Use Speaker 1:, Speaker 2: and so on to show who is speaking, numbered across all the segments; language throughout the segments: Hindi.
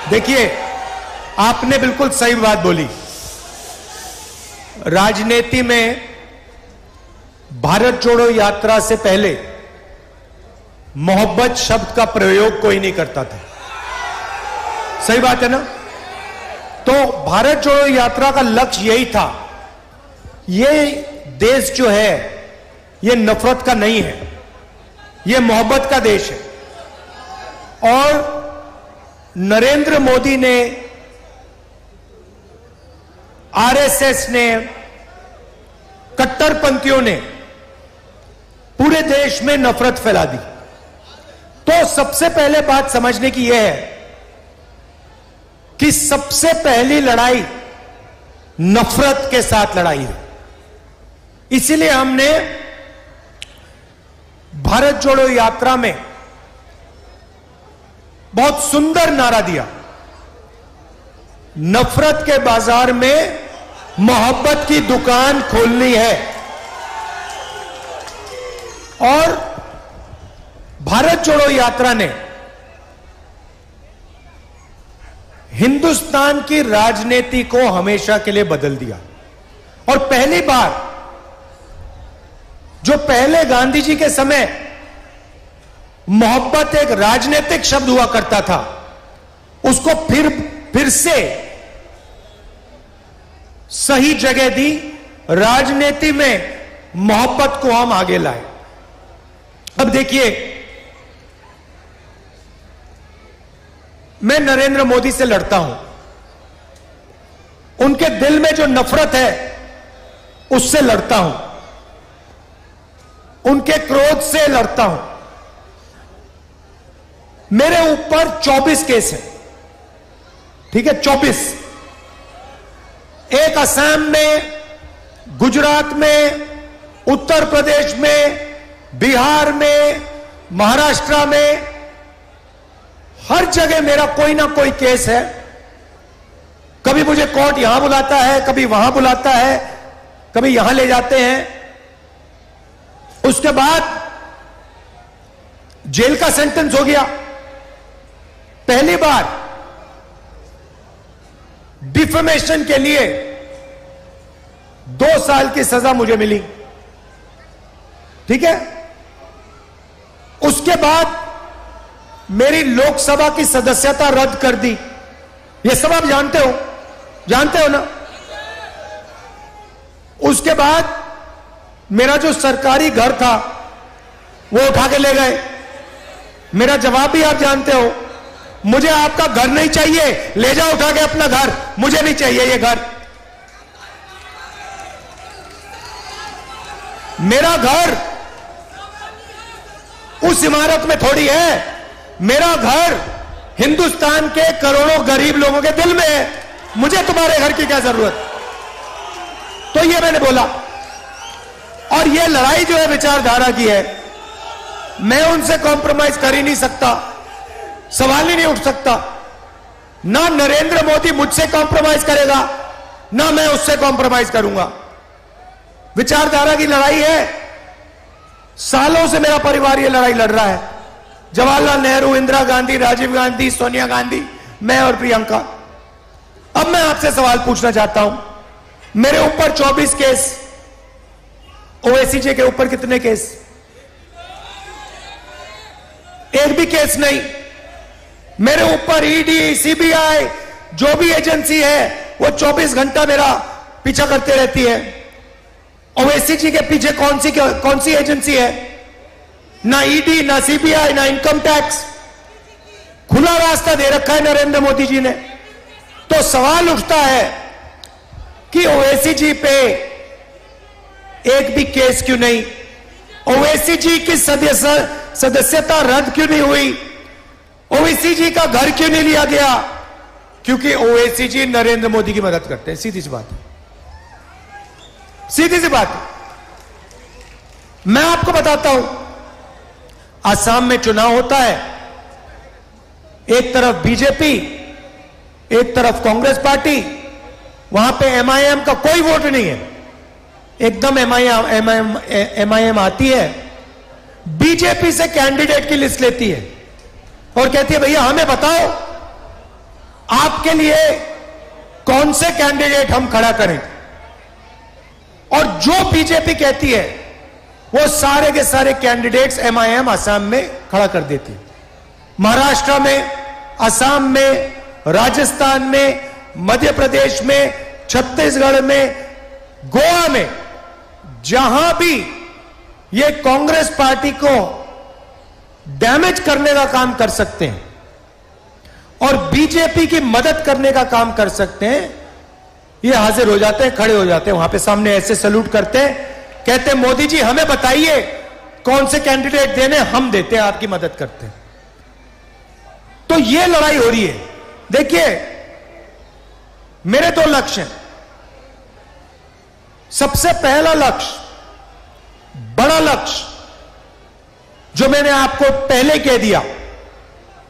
Speaker 1: देखिए, आपने बिल्कुल सही बात बोली। राजनीति में भारत जोड़ो यात्रा से पहले मोहब्बत शब्द का प्रयोग कोई नहीं करता था। सही बात है ना? तो भारत जोड़ो यात्रा का लक्ष्य यही था, ये देश जो है ये नफरत का नहीं है, ये मोहब्बत का देश है। और नरेंद्र मोदी ने, आरएसएस ने, कट्टरपंथियों ने पूरे देश में नफरत फैला दी। तो सबसे पहले बात समझने की यह है कि सबसे पहली लड़ाई नफरत के साथ लड़ाई है। इसीलिए हमने भारत जोड़ो यात्रा में बहुत सुंदर नारा दिया, नफरत के बाजार में मोहब्बत की दुकान खोलनी है। और भारत जोड़ो यात्रा ने हिंदुस्तान की राजनीति को हमेशा के लिए बदल दिया। और पहली बार, जो पहले गांधी जी के समय मोहब्बत एक राजनीतिक शब्द हुआ करता था, उसको फिर से सही जगह दी। राजनीति में मोहब्बत को हम आगे लाए। अब देखिए, मैं नरेंद्र मोदी से लड़ता हूं, उनके दिल में जो नफरत है उससे लड़ता हूं, उनके क्रोध से लड़ता हूं। मेरे ऊपर 24 केस हैं, ठीक है, 24। एक असम में, गुजरात में, उत्तर प्रदेश में, बिहार में, महाराष्ट्र में, हर जगह मेरा कोई ना कोई केस है। कभी मुझे कोर्ट यहां बुलाता है, कभी वहां बुलाता है, कभी यहां ले जाते हैं। उसके बाद जेल का सेंटेंस हो गया। पहली बार डिफेमेशन के लिए 2 साल की सजा मुझे मिली, ठीक है। उसके बाद मेरी लोकसभा की सदस्यता रद्द कर दी। यह सब आप जानते हो ना। उसके बाद मेरा जो सरकारी घर था वो उठा के ले गए। मेरा जवाब भी आप जानते हो, मुझे आपका घर नहीं चाहिए, ले जाओ उठा के अपना घर, मुझे नहीं चाहिए ये घर। मेरा घर उस इमारत में थोड़ी है, मेरा घर हिंदुस्तान के करोड़ों गरीब लोगों के दिल में है। मुझे तुम्हारे घर की क्या जरूरत? तो ये मैंने बोला। और ये लड़ाई जो है विचारधारा की है, मैं उनसे कॉम्प्रोमाइज कर ही नहीं सकता, सवाल ही नहीं उठ सकता। ना नरेंद्र मोदी मुझसे कॉम्प्रोमाइज करेगा, ना मैं उससे कॉम्प्रोमाइज करूंगा। विचारधारा की लड़ाई है। सालों से मेरा परिवार ये लड़ाई लड़ रहा है। जवाहरलाल नेहरू, इंदिरा गांधी, राजीव गांधी, सोनिया गांधी, मैं और प्रियंका। अब मैं आपसे सवाल पूछना चाहता हूं, मेरे ऊपर 24 केस, ओवैसी जी के ऊपर कितने केस? एक भी केस नहीं। मेरे ऊपर ईडी, सीबीआई, जो भी एजेंसी है वो 24 घंटा मेरा पीछा करते रहती है। ओवैसी जी के पीछे कौन सी एजेंसी है? ना ईडी, ना सीबीआई, ना इनकम टैक्स। खुला रास्ता दे रखा है नरेंद्र मोदी जी ने। तो सवाल उठता है कि ओवैसी जी पे एक भी केस क्यों नहीं? ओवैसी जी की सदस्यता रद्द क्यों नहीं हुई? ओवैसी जी का घर क्यों नहीं लिया गया? क्योंकि ओवैसी जी नरेंद्र मोदी की मदद करते हैं। सीधी सी बात है, सीधी सी बात है। मैं आपको बताता हूं, असम में चुनाव होता है, एक तरफ बीजेपी, एक तरफ कांग्रेस पार्टी, वहां पे एमआईएम का कोई वोट नहीं है। एकदम एमआईएम आती है, बीजेपी से कैंडिडेट की लिस्ट लेती है और कहती है भैया हमें बताओ आपके लिए कौन से कैंडिडेट हम खड़ा करें, और जो बीजेपी कहती है वो सारे के सारे कैंडिडेट्स एमआईएम असम में खड़ा कर देती है। महाराष्ट्र में, असम में, राजस्थान में, मध्य प्रदेश में, छत्तीसगढ़ में, गोवा में, जहां भी ये कांग्रेस पार्टी को डैमेज करने का काम कर सकते हैं और बीजेपी की मदद करने का काम कर सकते हैं, ये हाजिर हो जाते हैं, खड़े हो जाते हैं वहां पे सामने, ऐसे सैल्यूट करते हैं, कहते हैं मोदी जी हमें बताइए कौन से कैंडिडेट देने, हम देते हैं, आपकी मदद करते हैं। तो ये लड़ाई हो रही है। देखिए, मेरे दो लक्ष्य हैं। सबसे पहला लक्ष्य, बड़ा लक्ष्य, जो मैंने आपको पहले कह दिया,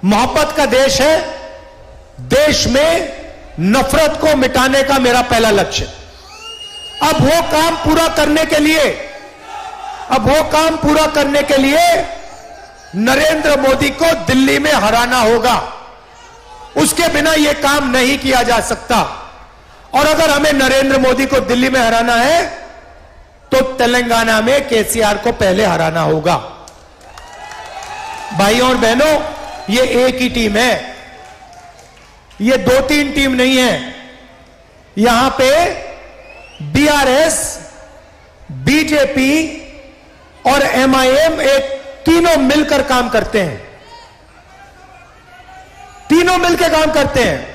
Speaker 1: मोहब्बत का देश है, देश में नफरत को मिटाने का मेरा पहला लक्ष्य। अब वो काम पूरा करने के लिए नरेंद्र मोदी को दिल्ली में हराना होगा। उसके बिना यह काम नहीं किया जा सकता। और अगर हमें नरेंद्र मोदी को दिल्ली में हराना है तो तेलंगाना में केसीआर को पहले हराना होगा। भाइयों और बहनों, ये एक ही टीम है, ये 2-3 टीम नहीं है। यहां पे बीआरएस, बीजेपी और एमआईएम एक तीनों मिलकर काम करते हैं, तीनों मिलकर काम करते हैं।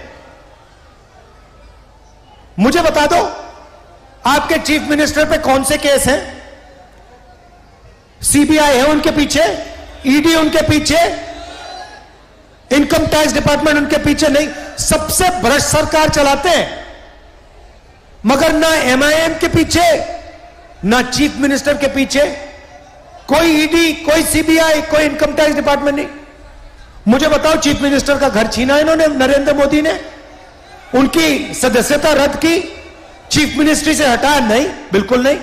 Speaker 1: मुझे बता दो, आपके चीफ मिनिस्टर पे कौन से केस हैं? सीबीआई है उनके पीछे, ईडी उनके पीछे, इनकम टैक्स डिपार्टमेंट उनके पीछे नहीं। सबसे भ्रष्ट सरकार चलाते हैं, मगर ना एमआईएम के पीछे, ना चीफ मिनिस्टर के पीछे कोई ईडी, कोई सीबीआई, कोई इनकम टैक्स डिपार्टमेंट नहीं। मुझे बताओ, चीफ मिनिस्टर का घर छीना इन्होंने, नरेंद्र मोदी ने, उनकी सदस्यता रद्द की, चीफ मिनिस्ट्री से हटाया? नहीं, बिल्कुल नहीं।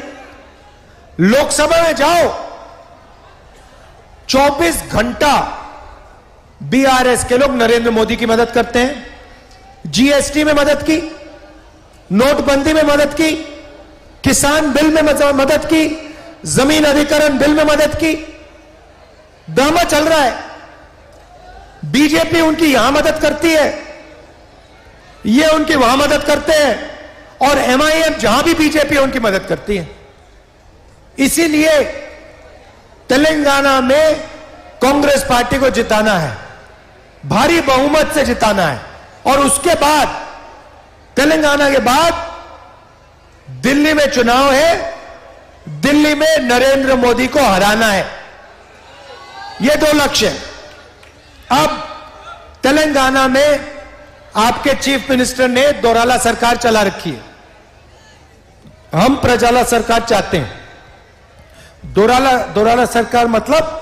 Speaker 1: लोकसभा में जाओ, 24 घंटा बीआरएस के लोग नरेंद्र मोदी की मदद करते हैं। जीएसटी में मदद की, नोटबंदी में मदद की, किसान बिल में मदद की, जमीन अधिग्रहण बिल में मदद की। ड्रामा चल रहा है। बीजेपी उनकी यहां मदद करती है, ये उनकी वहां मदद करते हैं, और एमआईएम जहां भी बीजेपी उनकी मदद करती है। इसीलिए तेलंगाना में कांग्रेस पार्टी को जिताना है, भारी बहुमत से जिताना है, और उसके बाद तेलंगाना के बाद दिल्ली में चुनाव है, दिल्ली में नरेंद्र मोदी को हराना है। ये दो लक्ष्य हैं। अब तेलंगाना में आपके चीफ मिनिस्टर ने दोराला सरकार चला रखी है। हम प्रजाला सरकार चाहते हैं। दोराला सरकार मतलब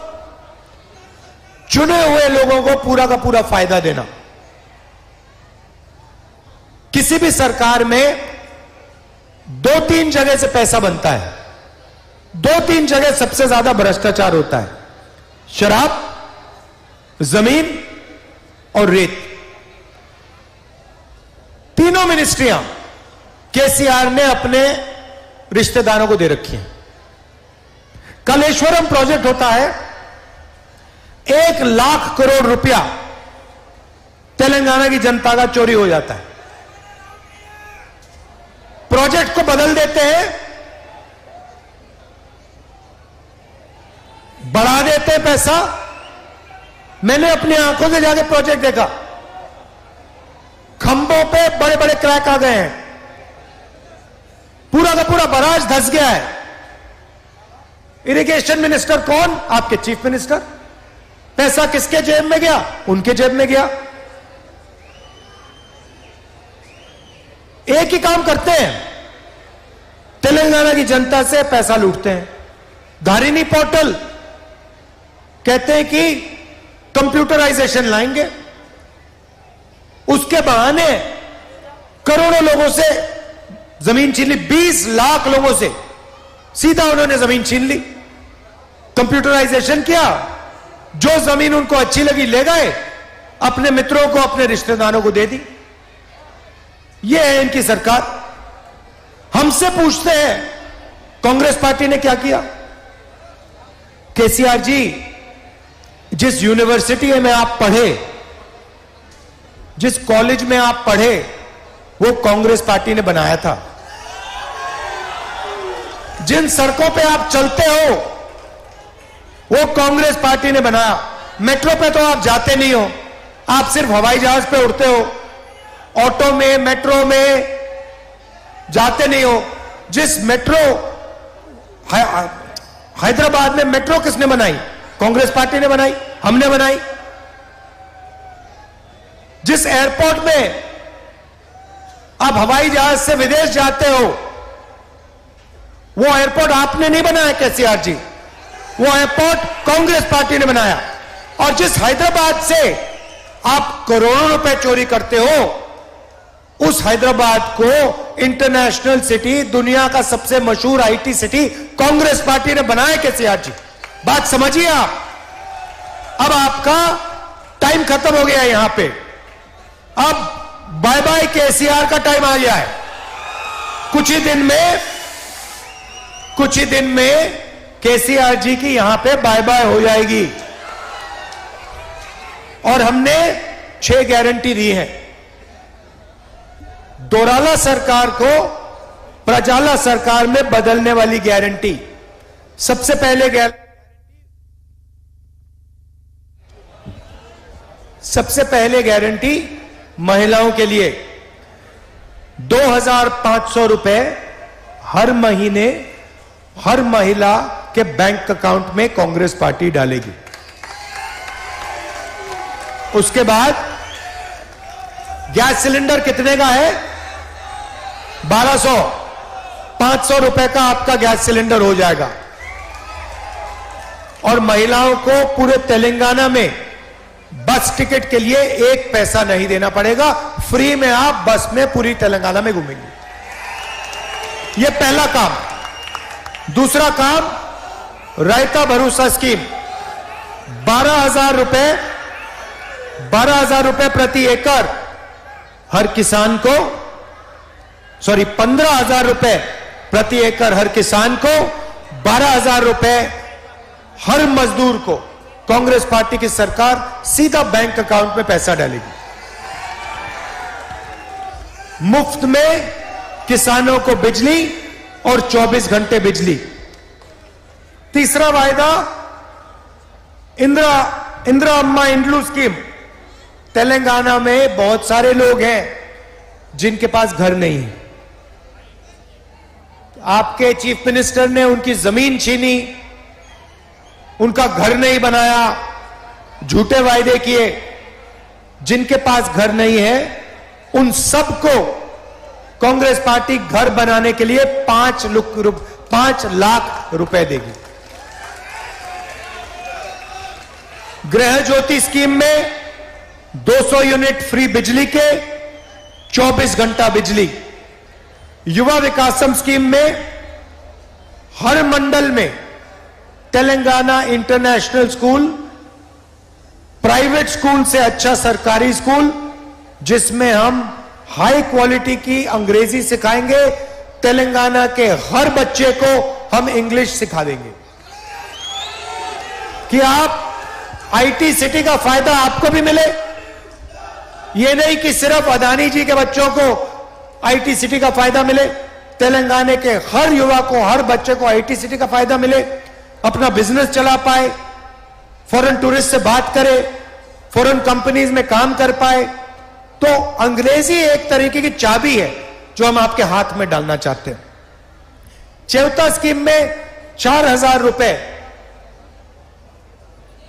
Speaker 1: चुने हुए लोगों को पूरा का पूरा फायदा देना। किसी भी सरकार में 2-3 जगह से पैसा बनता है, 2-3 जगह सबसे ज्यादा भ्रष्टाचार होता है, शराब, जमीन और रेत। तीनों मिनिस्ट्रियां केसीआर ने अपने रिश्तेदारों को दे रखी हैं। कलेश्वरम प्रोजेक्ट होता है, 1 लाख करोड़ रुपया तेलंगाना की जनता का चोरी हो जाता है। प्रोजेक्ट को बदल देते हैं, बढ़ा देते हैं पैसा। मैंने अपनी आंखों से जाके प्रोजेक्ट देखा, खंभों पे बड़े बड़े क्रैक आ गए हैं, पूरा का पूरा बराज धंस गया है। इरिगेशन मिनिस्टर कौन? आपके चीफ मिनिस्टर। पैसा किसके जेब में गया? उनके जेब में गया। एक ही काम करते हैं, तेलंगाना की जनता से पैसा लूटते हैं। धारिनी पोर्टल कहते हैं कि कंप्यूटराइजेशन लाएंगे, उसके बहाने करोड़ों लोगों से जमीन छीन ली। 20 लाख लोगों से सीधा उन्होंने जमीन छीन ली। कंप्यूटराइजेशन किया, जो जमीन उनको अच्छी लगी ले गए, अपने मित्रों को, अपने रिश्तेदारों को दे दी। ये है इनकी सरकार। हमसे पूछते हैं कांग्रेस पार्टी ने क्या किया। केसीआर जी, जिस यूनिवर्सिटी में आप पढ़े, जिस कॉलेज में आप पढ़े, वो कांग्रेस पार्टी ने बनाया था। जिन सड़कों पे आप चलते हो, वो कांग्रेस पार्टी ने बनाया। मेट्रो पे तो आप जाते नहीं हो, आप सिर्फ हवाई जहाज पे उड़ते हो, ऑटो में, मेट्रो में जाते नहीं हो। जिस मेट्रो हैदराबाद में मेट्रो किसने बनाई? कांग्रेस पार्टी ने बनाई, हमने बनाई। जिस एयरपोर्ट में आप हवाई जहाज से विदेश जाते हो, वो एयरपोर्ट आपने नहीं बनाया केसीआर जी, वो एयरपोर्ट कांग्रेस पार्टी ने बनाया। और जिस हैदराबाद से आप करोड़ों रुपए चोरी करते हो, उस हैदराबाद को इंटरनेशनल सिटी, दुनिया का सबसे मशहूर आईटी सिटी कांग्रेस पार्टी ने बनाया केसीआर जी। बात समझिए आप। अब आपका टाइम खत्म हो गया यहां पे। अब बाय बाय केसीआर का टाइम आ गया है। कुछ ही दिन में केसीआर जी की यहां पे बाय बाय हो जाएगी। और हमने 6 गारंटी दी है। दोराला सरकार को प्रजाला सरकार में बदलने वाली गारंटी। सबसे पहले गारंटी महिलाओं के लिए 2,500 रुपए हर महीने हर महिला के बैंक अकाउंट में कांग्रेस पार्टी डालेगी। उसके बाद गैस सिलेंडर कितने का है? 1200, 500 रुपए का आपका गैस सिलेंडर हो जाएगा। और महिलाओं को पूरे तेलंगाना में बस टिकट के लिए 1 पैसा नहीं देना पड़ेगा। फ्री में आप बस में पूरी तेलंगाना में घूमेंगे। यह पहला काम। दूसरा काम, रायता भरोसा स्कीम। 12,000 रुपए प्रति एकड़ हर किसान को, 15,000 रुपए प्रति एकड़ हर किसान को, 12,000 रुपए हर मजदूर को कांग्रेस पार्टी की सरकार सीधा बैंक अकाउंट में पैसा डालेगी। मुफ्त में किसानों को बिजली और 24 घंटे बिजली। तीसरा वायदा, इंदिरा अम्मा इंड्लू स्कीम। तेलंगाना में बहुत सारे लोग हैं जिनके पास घर नहीं है। आपके चीफ मिनिस्टर ने उनकी जमीन छीनी, उनका घर नहीं बनाया, झूठे वायदे किए। जिनके पास घर नहीं है, उन सबको कांग्रेस पार्टी घर बनाने के लिए 5 लाख रुपए देगी। गृह ज्योति स्कीम में 200 यूनिट फ्री बिजली के, 24 घंटा बिजली। युवा विकासम स्कीम में हर मंडल में Telangana international school, private school से अच्छा सरकारी स्कूल, जिसमें हम हाई क्वालिटी की अंग्रेजी सिखाएंगे। तेलंगाना के हर बच्चे को हम इंग्लिश सिखा देंगे कि आप आईटी सिटी का फायदा आपको भी मिले। यह नहीं कि सिर्फ अदानी जी के बच्चों को आईटी सिटी का फायदा मिले। तेलंगाना के हर युवा को, हर बच्चे को आईटी सिटी का फायदा मिले, अपना बिजनेस चला पाए, फॉरेन टूरिस्ट से बात करे, फॉरेन कंपनीज में काम कर पाए। तो अंग्रेजी एक तरीके की चाबी है जो हम आपके हाथ में डालना चाहते हैं। चौथा स्कीम में 4,000 रुपए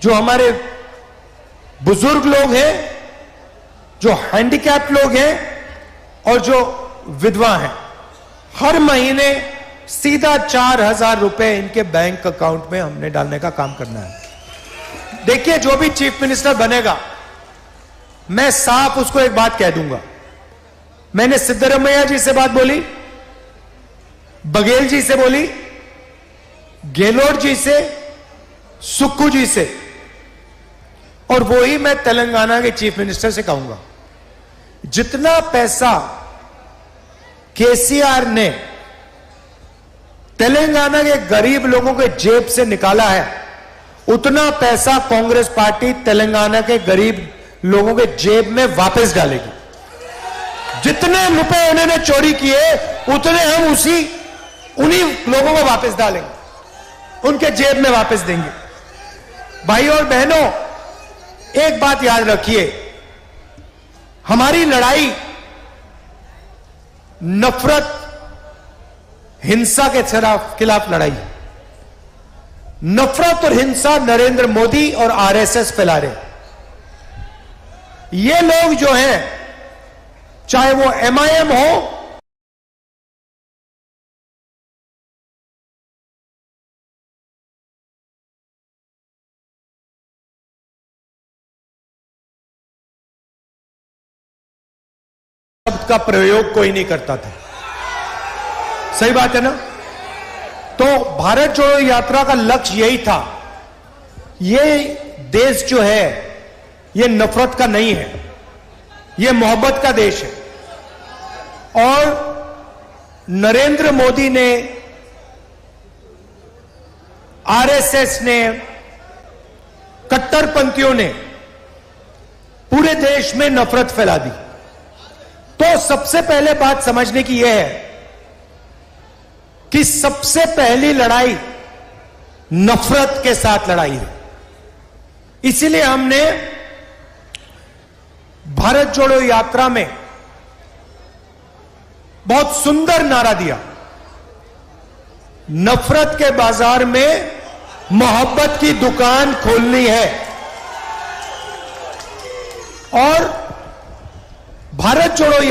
Speaker 1: जो हमारे बुजुर्ग लोग हैं, जो हैंडीकैप लोग हैं और जो विधवा हैं, हर महीने सीधा 4,000 रुपए इनके बैंक अकाउंट में हमने डालने का काम करना है। देखिए, जो भी चीफ मिनिस्टर बनेगा, मैं साफ उसको एक बात कह दूंगा। मैंने सिद्धरमैया जी से बात बोली, बघेल जी से बोली, गहलोत जी से, सुक्खू जी से, और वही मैं तेलंगाना के चीफ मिनिस्टर से कहूंगा। जितना पैसा केसीआर ने तेलंगाना के गरीब लोगों के जेब से निकाला है, उतना पैसा कांग्रेस पार्टी तेलंगाना के गरीब लोगों के जेब में वापस डालेगी। जितने रुपए उन्होंने चोरी किए उतने हम उन्हीं लोगों को वापस डालेंगे, उनके जेब में वापस देंगे। भाइयों और बहनों, एक बात याद रखिए, हमारी लड़ाई नफरत हिंसा के खिलाफ लड़ाई है। नफरत और हिंसा नरेंद्र मोदी और आरएसएस फैला रहे। ये लोग जो हैं, चाहे वो एमआईएम हो, शब्द का प्रयोग कोई नहीं करता था। सही बात है ना? तो भारत जोड़ो यात्रा का लक्ष्य यही था। ये देश जो है ये नफरत का नहीं है, ये मोहब्बत का देश है। और नरेंद्र मोदी ने, आरएसएस ने, कट्टरपंथियों ने पूरे देश में नफरत फैला दी। तो सबसे पहले बात समझने की यह है कि सबसे पहली लड़ाई नफरत के साथ लड़ाई है। इसीलिए हमने भारत जोड़ो यात्रा में बहुत सुंदर नारा दिया, नफरत के बाजार में मोहब्बत की दुकान खोलनी है। और भारत जोड़ो